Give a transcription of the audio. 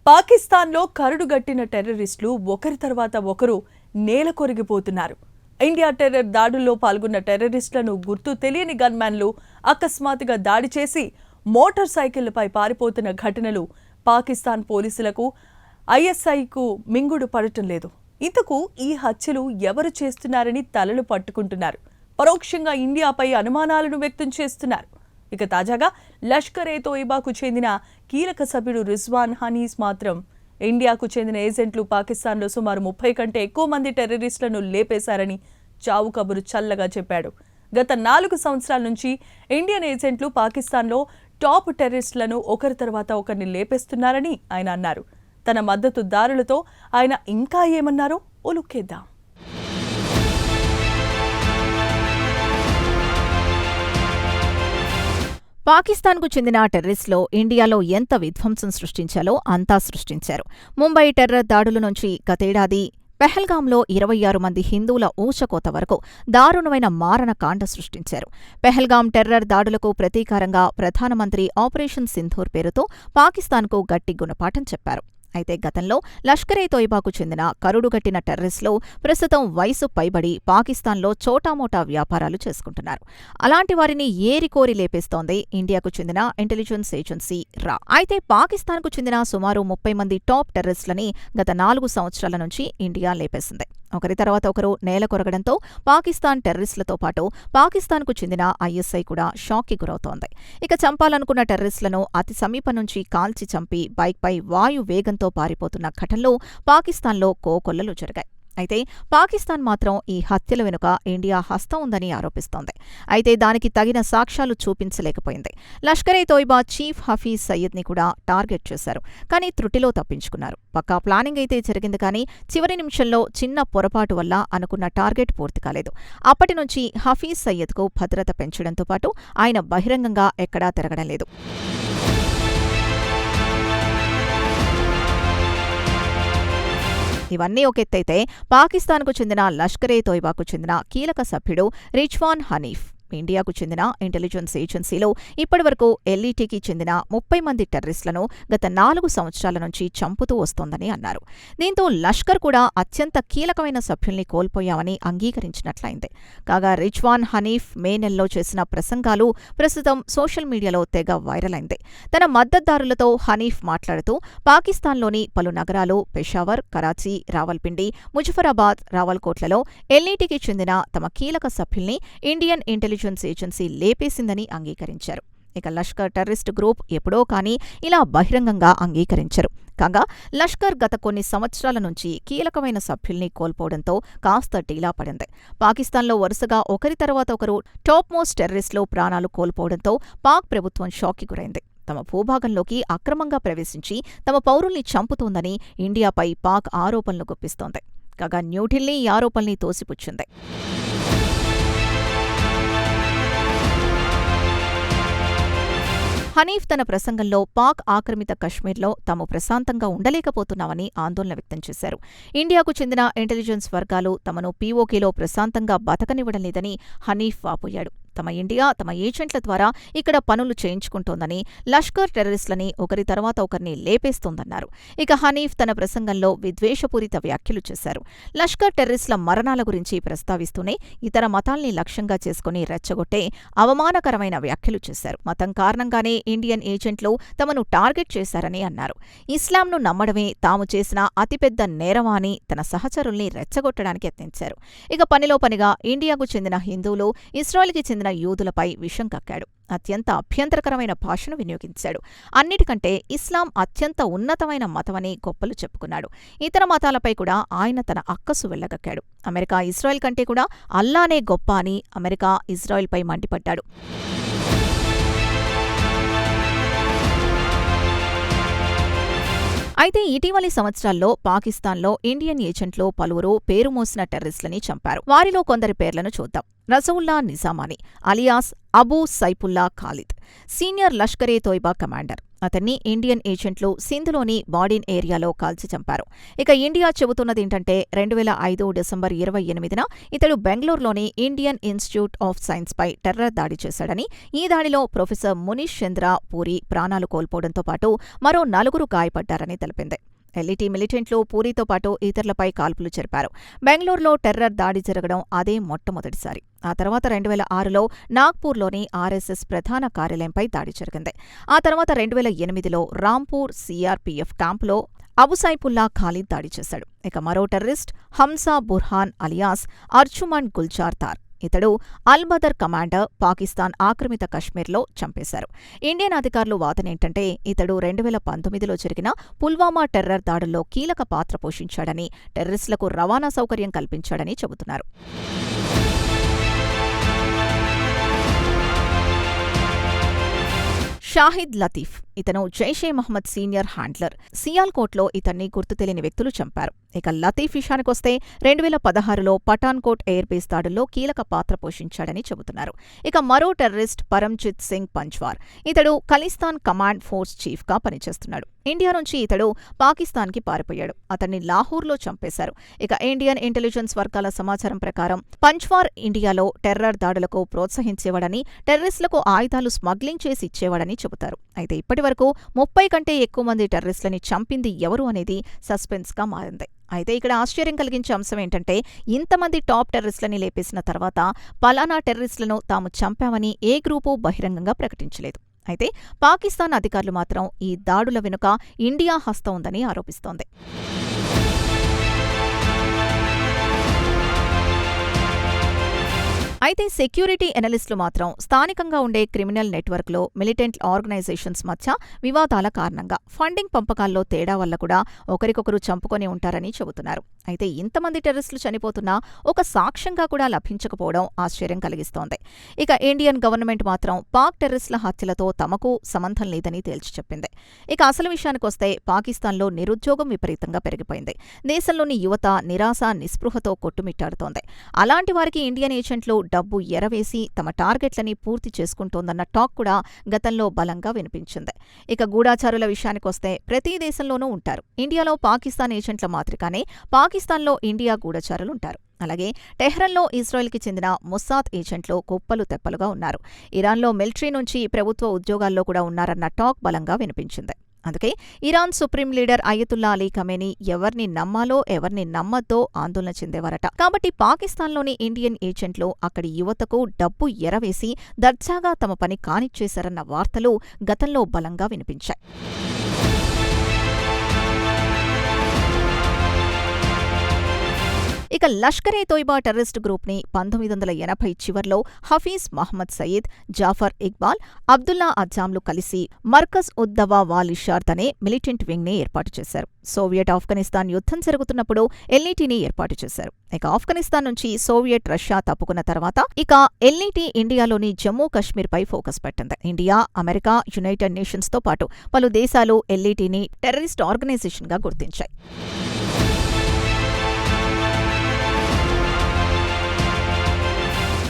పాకిస్తాన్లో కరుడుగట్టిన టెర్రరిస్టులు ఒకరి తర్వాత ఒకరు నేలకొరిగిపోతున్నారు. ఇండియా టెర్రర్ దాడుల్లో పాల్గొన్న టెర్రరిస్టులను గుర్తు తెలియని గన్మ్యాన్లు అకస్మాత్తుగా దాడి చేసి మోటార్ సైకిళ్లపై పారిపోతున్న ఘటనలు పాకిస్తాన్ పోలీసులకు, ఐఎస్ఐకు మింగుడు పడటం లేదు. ఇంతకు ఈ హత్యలు ఎవరు చేస్తున్నారని తలలు పట్టుకుంటున్నారు. పరోక్షంగా ఇండియాపై అనుమానాలను వ్యక్తం చేస్తున్నారు. ఇక తాజాగా లష్కర్-ఏ-తోయిబాకు చెందిన కీలక సభ్యుడు రిజ్వాన్ హనీఫ్ మాత్రం ఇండియాకు చెందిన ఏజెంట్లు పాకిస్తాన్లో సుమారు 30 కంటే ఎక్కువ మంది టెర్రరిస్టులను లేపేశారని చావు కబురు చల్లగా చెప్పాడు. గత 4 సంవత్సరాల నుంచి ఇండియన్ ఏజెంట్లు పాకిస్తాన్లో టాప్ టెర్రరిస్టులను ఒకరి తర్వాత ఒకరిని లేపేస్తున్నారని ఆయన అన్నారు. తన మద్దతుదారులతో ఆయన ఇంకా ఏమన్నారో ఒలుక్కేద్దాం. పాకిస్తాన్కు చెందిన టెర్రరిస్టులు ఇండియాలో ఎంత విధ్వంసం సృష్టించాలో అంతా సృష్టించారు. ముంబై టెర్రర్ దాడుల నుంచి గతేడాది పెహల్గాంలో 26 మంది హిందువుల ఊచకోత వరకు దారుణమైన మారణకాండ సృష్టించారు. పెహల్గాం టెర్రర్ దాడులకు ప్రతీకారంగా ప్రధానమంత్రి ఆపరేషన్ సింధూర్ పేరుతో పాకిస్తాన్కు గట్టి గుణపాఠం చెప్పారు. అయితే గతంలో లష్కర్-ఏ-తోయిబాకు చెందిన కరుడుగట్టిన టెర్రరిస్టులు ప్రస్తుతం వయసు పైబడి పాకిస్తాన్లో చోటామోటా వ్యాపారాలు చేసుకుంటున్నారు. అలాంటి వారిని ఏరికోరి లేపేస్తోంది ఇండియాకు చెందిన ఇంటెలిజెన్స్ ఏజెన్సీ రా. అయితే పాకిస్తాన్కు చెందిన సుమారు 30 మంది టాప్ టెర్రరిస్టులని గత 4 సంవత్సరాల నుంచి ఇండియా లేపేసింది. ఒకరి తర్వాత ఒకరు నేలకొరగడంతో పాకిస్తాన్ టెర్రరిస్టులతో పాటు పాకిస్తాన్కు చెందిన ఐఎస్ఐ కూడా షాక్కి గురవుతోంది. ఇక చంపాలనుకున్న టెర్రరిస్టులను అతి సమీపం నుంచి కాల్చి చంపి బైక్పై వాయు వేగంతో పారిపోతున్న ఘటనలు పాకిస్తాన్లో కోకొల్లలు జరిగాయి. అయితే పాకిస్తాన్ మాత్రం ఈ హత్యల వెనుక ఇండియా హస్తం ఉందని ఆరోపిస్తోంది. అయితే దానికి తగిన సాక్ష్యాలు చూపించలేకపోయింది. లష్కర్-ఏ-తోయిబా చీఫ్ హఫీజ్ సయ్యద్ని కూడా టార్గెట్ చేశారు. కానీ త్రుటిలో తప్పించుకున్నారు. పక్కా ప్లానింగ్ అయితే జరిగింది, కానీ చివరి నిమిషంలో చిన్న పొరపాటు వల్ల అనుకున్న టార్గెట్ పూర్తి కాలేదు. అప్పటి నుంచి హఫీజ్ సయ్యద్కు భద్రత పెంచడంతో పాటు ఆయన బహిరంగంగా ఎక్కడా తిరగడం లేదు. ఇవన్నీ ఒకెత్తైతే పాకిస్తాన్కు చెందిన లష్కర్-ఏ-తోయిబాకు చెందిన కీలక సభ్యుడు రిజ్వాన్ హనీఫ్ ఇండియాకు చెందిన ఇంటెలిజెన్స్ ఏజెన్సీలో ఇప్పటివరకు ఎల్ఈటీకి చెందిన 30 మంది టెర్రరిస్టులను గత 4 సంవత్సరాల నుంచి చంపుతూ వస్తోందని అన్నారు. దీంతో లష్కర్ కూడా అత్యంత కీలకమైన సభ్యుల్ని కోల్పోయామని అంగీకరించినట్లయింది. కాగా రిజ్వాన్ హనీఫ్ మే నెలలో చేసిన ప్రసంగాలు ప్రస్తుతం సోషల్ మీడియాలో తెగ వైరల్ అయింది. తన మద్దతుదారులతో హనీఫ్ మాట్లాడుతూ పాకిస్తాన్లోని పలు నగరాలు పెషావర్, కరాచీ, రావల్పిండి, ముజఫరాబాద్, రావల్కోట్లలో ఎల్ఈటీకి చెందిన తమ కీలక సభ్యుల్ని ఇండియన్ ఇంటెలిజెన్స్ ఏజెన్సీ లేపేసిందని అంగీకరించారు. ఇక లష్కర్ టెర్రరిస్ట్ గ్రూప్ ఎప్పుడో కానీ ఇలా బహిరంగంగా అంగీకరించరు. కాగా లష్కర్ గత కొన్ని సంవత్సరాల నుంచి కీలకమైన సభ్యుల్ని కోల్పోవడంతో కాస్త ఢీలా పడింది. పాకిస్తాన్లో వరుసగా ఒకరి తర్వాత ఒకరు టాప్ మోస్ట్ టెర్రరిస్టులు ప్రాణాలు కోల్పోవడంతో పాక్ ప్రభుత్వం షాక్కి గురైంది. తమ భూభాగంలోకి అక్రమంగా ప్రవేశించి తమ పౌరుల్ని చంపుతోందని ఇండియాపై పాక్ ఆరోపణలు గుప్పిస్తోంది. కాగా న్యూఢిల్లీ ఈ ఆరోపణల్ని తోసిపుచ్చింది. హనీఫ్ తన ప్రసంగంలో పాక్ ఆక్రమిత కశ్మీర్లో తాము ప్రశాంతంగా ఉండలేకపోతున్నామని ఆందోళన వ్యక్తం చేశారు. ఇండియాకు చెందిన ఇంటెలిజెన్స్ వర్గాలు తమను పీఓకేలో ప్రశాంతంగా బతకనివ్వడం లేదని హనీఫ్ వాపోయాడు. తమ ఇండియా తమ ఏజెంట్ల ద్వారా ఇక్కడ పనులు చేయించుకుంటోందని, లష్కర్ టెర్రరిస్టులని ఒకరి తర్వాత ఒకరిని లేపేస్తోందన్నారు. ఇక హనీఫ్ తన ప్రసంగంలో విద్వేషపూరిత వ్యాఖ్యలు చేశారు. లష్కర్ టెర్రరిస్టుల మరణాల గురించి ప్రస్తావిస్తూనే ఇతర మతాల్ని లక్ష్యంగా చేసుకుని రెచ్చగొట్టే అవమానకరమైన వ్యాఖ్యలు చేశారు. మతం కారణంగానే ఇండియన్ ఏజెంట్లు తమను టార్గెట్ చేశారని అన్నారు. ఇస్లాంను నమ్మడమే తాము చేసిన అతిపెద్ద నేరమా అని తన సహచరుల్ని రెచ్చగొట్టడానికి యత్నించారు. ఇక పనిలో పనిగా ఇండియాకు చెందిన హిందువులు, ఇస్రాయెల్కి చెందిన యూదులపై విషం కక్కాడు. అత్యంత అభ్యంతరకరమైన భాషను వినియోగించాడు. అన్నిటికంటే ఇస్లాం అత్యంత ఉన్నతమైన మతమని గొప్పలు చెప్పుకున్నాడు. ఇతర మతాలపై కూడా ఆయన తన అక్కసు వెళ్లగక్కాడు. అమెరికా ఇజ్రాయెల్ కంటే కూడా అల్లానే గొప్ప అని అమెరికా ఇజ్రాయెల్పై మండిపడ్డాడు. అయితే ఇటీవలి సంవత్సరాల్లో పాకిస్తాన్లో ఇండియన్ ఏజెంట్లు పలువురు పేరుమోసిన టెర్రరిస్టులని చంపారు. వారిలో కొందరి పేర్లను చూద్దాం. Razaullah Nizamani alias Abu Saifullah Khalid, senior Lashkar e Taiba commander. అతన్ని ఇండియన్ ఏజెంట్లు సింధులోని బాడిన్ ఏరియాలో కాల్చి చంపారు. ఇక ఇండియా చెబుతున్నదేంటంటే 2005 డిసెంబర్ 28న ఇతడు బెంగళూరులోని ఇండియన్ ఇన్స్టిట్యూట్ ఆఫ్ సైన్స్పై టెర్రర్ దాడి చేశాడని, ఈ దాడిలో ప్రొఫెసర్ మునీష్ చంద్ర పూరి ప్రాణాలు కోల్పోవడంతో పాటు మరో 4 గాయపడ్డారని తెలిపింది. ఎల్ఈటీ మిలిటెంట్లు పూరితో పాటు ఇతరులపై కాల్పులు జరిపారు. బెంగళూరులో టెర్రర్ దాడి జరగడం అదే మొట్టమొదటిసారి. ఆ తర్వాత 2006లో నాగ్పూర్లోని ఆర్ఎస్ఎస్ ప్రధాన కార్యాలయంపై దాడి జరిగింది. ఆ తర్వాత 2008లో రాంపూర్ సీఆర్పీఎఫ్ క్యాంపులో అబుసైఫుల్లా ఖాలిద్ దాడి చేశాడు. ఇక మరో టెర్రరిస్ట్ హంసా బుర్హాన్ అలియాస్ అర్జుమన్ గుల్జార్ తార్. ఇతడు అల్ బదర్ కమాండర్ పాకిస్తాన్ ఆక్రమిత కశ్మీర్లో చంపేశారు. ఇండియన్ అధికారులు వాదనేంటంటే ఇతడు 2019లో జరిగిన పుల్వామా టెర్రర్ దాడుల్లో కీలక పాత్ర పోషించాడని, టెర్రరిస్టులకు రవాణా సౌకర్యం కల్పించాడని చెబుతున్నారు. షాహిద్ లతీఫ్ ఇతను జైషే మహ్మద్ సీనియర్ హ్యాండ్లర్. సియాల్కోట్లో ఇతన్ని గుర్తుతెలియని వ్యక్తులు చంపారు. ఇక లతీఫ్ విషయానికొస్తే 2016లో పఠాన్కోట్ ఎయిర్ బేస్ దాడుల్లో కీలక పాత్ర పోషించాడని చెబుతున్నారు. ఇక మరో టెర్రరిస్ట్ పరంజిత్ సింగ్ పంజ్వార్. ఇతడు ఖలిస్తాన్ కమాండ్ ఫోర్స్ చీఫ్గా పనిచేస్తున్నాడు. ఇండియా నుంచి ఇతడు పాకిస్తాన్కి పారిపోయాడు. అతన్ని లాహోర్లో చంపేశారు. ఇక ఇండియన్ ఇంటెలిజెన్స్ వర్గాల సమాచారం ప్రకారం పంజ్వార్ ఇండియాలో టెర్రర్ దాడులకు ప్రోత్సహించేవాడని, టెర్రరిస్టులకు ఆయుధాలు స్మగ్లింగ్ చేసి ఇచ్చేవాడని చెబుతారు. అయితే ఇప్పటివరకు 30 కంటే ఎక్కువ మంది టెర్రరిస్టులని చంపింది ఎవరు అనేది సస్పెన్స్గా మారింది. అయితే ఇక్కడ ఆశ్చర్యం కలిగించే అంశం ఏంటంటే ఇంతమంది టాప్ టెర్రరిస్టులని లేపేసిన తర్వాత పలానా టెర్రరిస్టులను తాము చంపామని ఏ గ్రూపు బహిరంగంగా ప్రకటించలేదు. అయితే పాకిస్తాన్ అధికారులు మాత్రం ఈ దాడుల వెనుక ఇండియా హస్తం ఉందని ఆరోపిస్తోంది. అయితే సెక్యూరిటీ ఎనలిస్టులు మాత్రం స్థానికంగా ఉండే క్రిమినల్ నెట్వర్క్లో మిలిటెంట్ ఆర్గనైజేషన్స్ మధ్య వివాదాల కారణంగా ఫండింగ్ పంపకాల్లో తేడా వల్ల కూడా ఒకరికొకరు చంపుకొని ఉంటారని చెబుతున్నారు. అయితే ఇంతమంది టెర్రరిస్టులు చనిపోతున్నా ఒక సాక్ష్యంగా కూడా లభించకపోవడం ఆశ్చర్యం కలిగిస్తోంది. ఇక ఇండియన్ గవర్నమెంట్ మాత్రం పాక్ టెర్రరిస్టుల హత్యలతో తమకు సంబంధం లేదని తేల్చి చెప్పింది. ఇక అసలు విషయానికొస్తే పాకిస్తాన్లో నిరుద్యోగం విపరీతంగా పెరిగిపోయింది. దేశంలోని యువత నిరాశ నిస్పృహతో కొట్టుమిట్టాడుతోంది. అలాంటి వారికి ఇండియన్ ఏజెంట్లు డబ్బు ఎరవేసి తమ టార్గెట్లని పూర్తి చేసుకుంటోందన్న టాక్ కూడా గతంలో బలంగా వినిపించింది. ఇక గూఢాచారుల విషయానికొస్తే ప్రతి దేశంలోనూ ఉంటారు. ఇండియాలో పాకిస్తాన్ ఏజెంట్ల మాదిరిగానే పాకిస్తాన్లో ఇండియా గూఢచారులుంటారు. అలాగే టెహ్రాన్లో ఇజ్రాయెల్కి చెందిన మొస్సాద్ ఏజెంట్లు కుప్పలు తెప్పలుగా ఉన్నారు. ఇరాన్లో మిలిటరీ నుంచి ప్రభుత్వ ఉద్యోగాల్లో కూడా ఉన్నారన్న టాక్ బలంగా వినిపించింది. అందుకే Iran supreme leader Ayatollah Ali Khamenei ఎవరిని నమ్మాలో ఎవరిని నమ్మద్దో ఆందోళన చెందేవారట. కాబట్టి పాకిస్తాన్లోని ఇండియన్ ఏజెంట్లు అక్కడి యువతకు డబ్బు ఎరవేసి దర్జాగా తమ పని కానిచ్చేశారన్న వార్తలు గతంలో బలంగా వినిపించాయి. ఇక లష్కరే తోయిబా టెర్రరిస్ట్ గ్రూప్ని 1980 చివర్లో హఫీజ్ మహ్మద్ సయీద్, జాఫర్ ఇక్బాల్, అబ్దుల్లా అజ్జాంలు కలిసి మర్కజ్ ఉద్ దవా వాల్ ఇషార్ద్ అనే మిలిటెంట్ వింగ్ని ఏర్పాటు చేశారు. సోవియట్ ఆఫ్ఘనిస్తాన్ యుద్ధం జరుగుతున్నప్పుడు ఎల్ఈటీని ఏర్పాటు చేశారు. ఇక ఆఫ్ఘనిస్తాన్ నుంచి సోవియట్ రష్యా తప్పుకున్న తర్వాత ఇక ఎల్ఈటీ ఇండియాలోని జమ్మూ కశ్మీర్పై ఫోకస్ పెట్టింది. ఇండియా, అమెరికా, యునైటెడ్ నేషన్స్తో పాటు పలు దేశాలు ఎల్ఈటీని టెర్రరిస్ట్ ఆర్గనైజేషన్గా గుర్తించాయి.